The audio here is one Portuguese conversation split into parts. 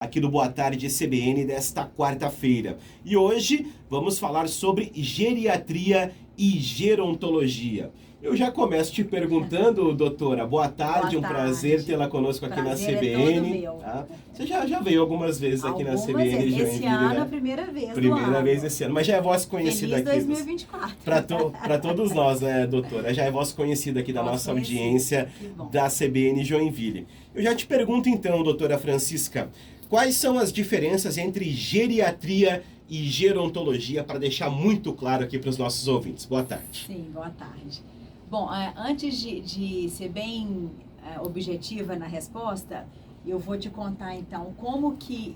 Aqui do Boa Tarde CBN desta quarta-feira. E hoje vamos falar sobre geriatria e gerontologia. Eu já começo te perguntando, doutora, boa tarde, um prazer tê-la conosco aqui na CBN. É todo meu. Tá? Você já veio algumas vezes aqui na CBN, esse Joinville, ano, né? a primeira vez Primeira vez esse ano, mas já é voz conhecida Feliz aqui. 2024. Para todos nós, né, doutora? Já é voz conhecida aqui da nossa audiência da CBN Joinville. Eu já te pergunto então, doutora Francisca, quais são as diferenças entre geriatria e gerontologia, para deixar muito claro aqui para os nossos ouvintes? Boa tarde. Sim, boa tarde. Bom, antes de ser bem objetiva na resposta, eu vou te contar então como que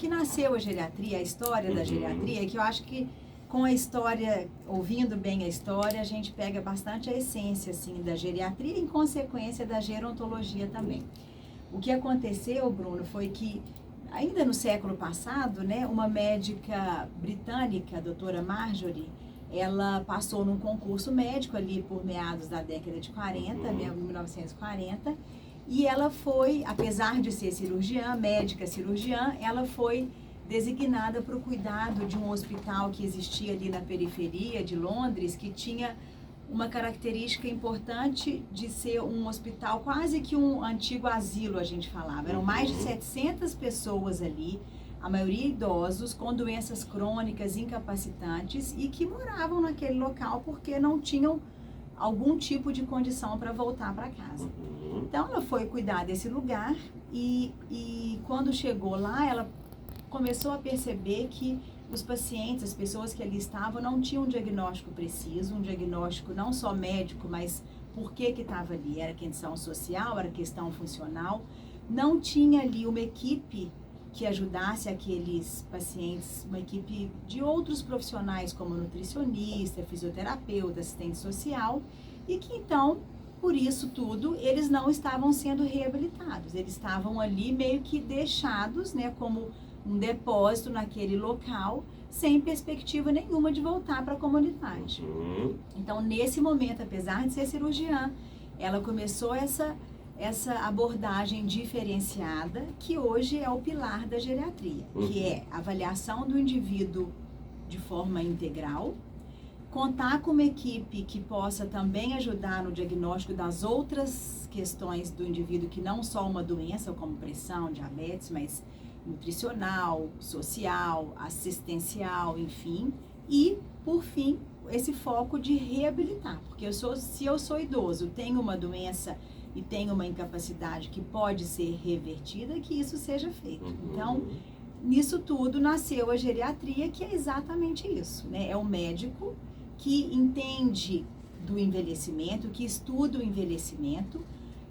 nasceu a geriatria, a história da geriatria, que eu acho que com a história, ouvindo bem a história, a gente pega bastante a essência assim, da geriatria e, em consequência, da gerontologia também. O que aconteceu, Bruno, foi que ainda no século passado, né, uma médica britânica, a doutora Marjorie, ela passou num concurso médico ali por meados da década de 40, 1940, e ela foi, apesar de ser cirurgiã, médica cirurgiã, ela foi designada para o cuidado de um hospital que existia ali na periferia de Londres, que tinha uma característica importante de ser um hospital, quase que um antigo asilo, a gente falava. Eram mais de 700 pessoas ali, a maioria idosos, com doenças crônicas, incapacitantes, e que moravam naquele local porque não tinham algum tipo de condição para voltar para casa. Então, ela foi cuidar desse lugar e quando chegou lá, ela começou a perceber que os pacientes, as pessoas que ali estavam, não tinham um diagnóstico preciso, um diagnóstico não só médico, mas por que estava ali. Era questão social, era questão funcional. Não tinha ali uma equipe que ajudasse aqueles pacientes, uma equipe de outros profissionais, como nutricionista, fisioterapeuta, assistente social, e que então, por isso tudo, eles não estavam sendo reabilitados. Eles estavam ali meio que deixados, né, como um depósito naquele local, sem perspectiva nenhuma de voltar para a comunidade. Então, nesse momento, apesar de ser cirurgiã, ela começou essa abordagem diferenciada, que hoje é o pilar da geriatria, que é a avaliação do indivíduo de forma integral, contar com uma equipe que possa também ajudar no diagnóstico das outras questões do indivíduo, que não só uma doença, como pressão, diabetes, mas nutricional, social, assistencial, enfim, e, por fim, esse foco de reabilitar, porque se eu sou idoso, tenho uma doença e tenho uma incapacidade que pode ser revertida, que isso seja feito. Então, nisso tudo nasceu a geriatria, que é exatamente isso, né? É o médico que entende do envelhecimento, que estuda o envelhecimento,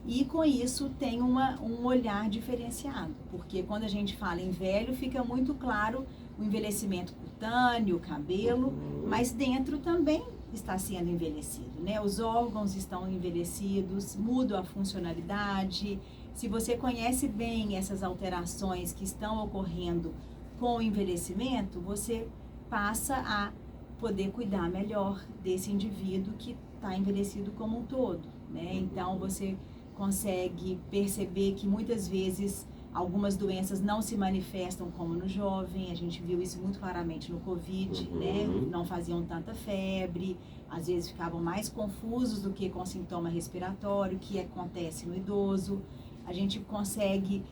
e com isso tem um olhar diferenciado, porque quando a gente fala em velho, fica muito claro o envelhecimento cutâneo, o cabelo, mas dentro também está sendo envelhecido, né? Os órgãos estão envelhecidos, muda a funcionalidade. Se você conhece bem essas alterações que estão ocorrendo com o envelhecimento, você passa a poder cuidar melhor desse indivíduo que está envelhecido como um todo, né? Então, você consegue perceber que muitas vezes algumas doenças não se manifestam como no jovem. A gente viu isso muito claramente no Covid, né? Não faziam tanta febre, às vezes ficavam mais confusos do que com sintoma respiratório, que acontece no idoso. A gente consegue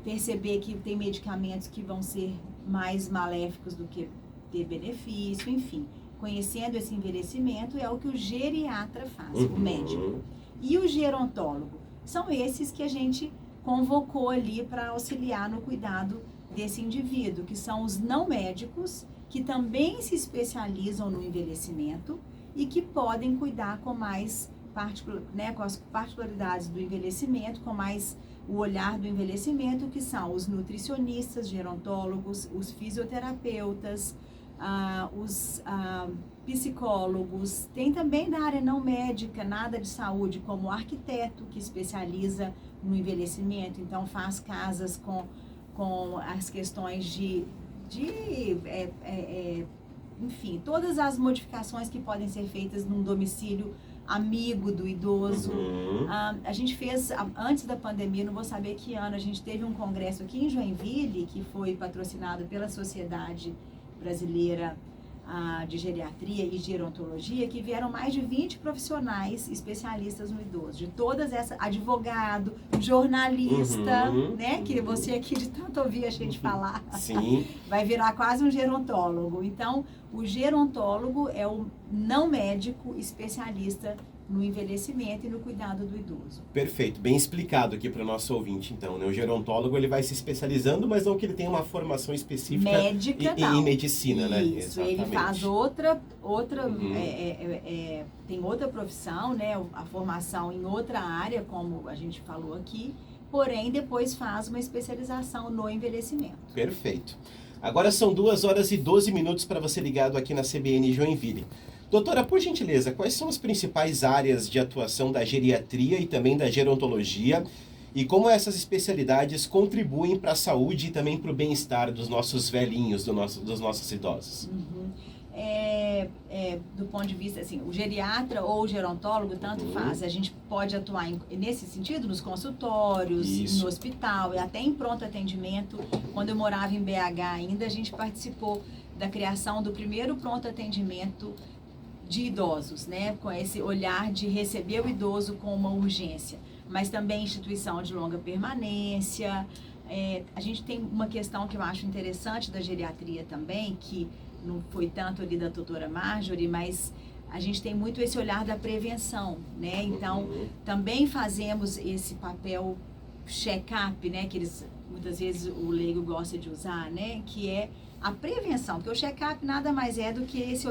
perceber que tem medicamentos que vão ser mais maléficos do que ter benefício, enfim. Conhecendo esse envelhecimento é o que o geriatra faz, o médico. E o gerontólogo? São esses que a gente convocou ali para auxiliar no cuidado desse indivíduo, que são os não médicos, que também se especializam no envelhecimento e que podem cuidar com mais com as particularidades do envelhecimento, com mais o olhar do envelhecimento, que são os nutricionistas, gerontólogos, os fisioterapeutas, os psicólogos, tem também da área não médica, nada de saúde, como o arquiteto, que especializa no envelhecimento, então faz casas com as questões enfim, todas as modificações que podem ser feitas num domicílio amigo do idoso. Uhum. A gente fez, antes da pandemia, não vou saber que ano, a gente teve um congresso aqui em Joinville, que foi patrocinado pela Sociedade Brasileira de Geriatria e Gerontologia, que vieram mais de 20 profissionais especialistas no idoso, de todas essas, advogado, jornalista, né, que você aqui de tanto ouvir a gente falar, Sim. vai virar quase um gerontólogo. Então, o gerontólogo é o não médico especialista no envelhecimento e no cuidado do idoso. Perfeito, bem explicado aqui para o nosso ouvinte, então, né? O gerontólogo, ele vai se especializando, mas não que ele tenha uma formação específica médica, em medicina, né? Isso, ele faz tem outra profissão, né? A formação em outra área, como a gente falou aqui, porém depois faz uma especialização no envelhecimento. Perfeito. Agora são 2h12 para você ligado aqui na CBN Joinville. Doutora, por gentileza, quais são as principais áreas de atuação da geriatria e também da gerontologia e como essas especialidades contribuem para a saúde e também para o bem-estar dos nossos velhinhos, dos nossos idosos? Do ponto de vista, assim, o geriatra ou o gerontólogo, tanto faz. A gente pode atuar nesse sentido, nos consultórios, no hospital e até em pronto atendimento. Quando eu morava em BH ainda, a gente participou da criação do primeiro pronto atendimento de idosos, né? Com esse olhar de receber o idoso com uma urgência, mas também instituição de longa permanência. A gente tem uma questão que eu acho interessante da geriatria também, que não foi tanto ali da doutora Marjorie, mas a gente tem muito esse olhar da prevenção, né? Então, também fazemos esse papel check-up, né? Que muitas vezes o leigo gosta de usar, né? Que é a prevenção, porque o check-up nada mais é do que esse olhar